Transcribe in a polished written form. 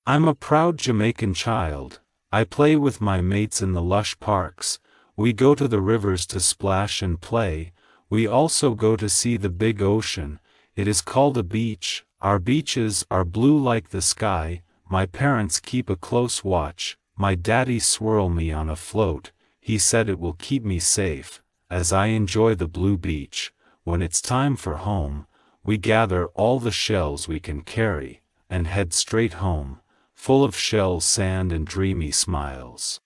I'm a proud Jamaican child. I play with my mates in the lush parks. We go to the rivers to splash and play. We also go to see the big ocean. It is called a beach. Our beaches are blue like the sky. My parents keep a close watch. My daddy swirl me on a float. He said it will keep me safe, as I enjoy the blue beach. When it's time for home, we gather all the shells we can carry, and head straight home, full of shells, sand and dreamy smiles.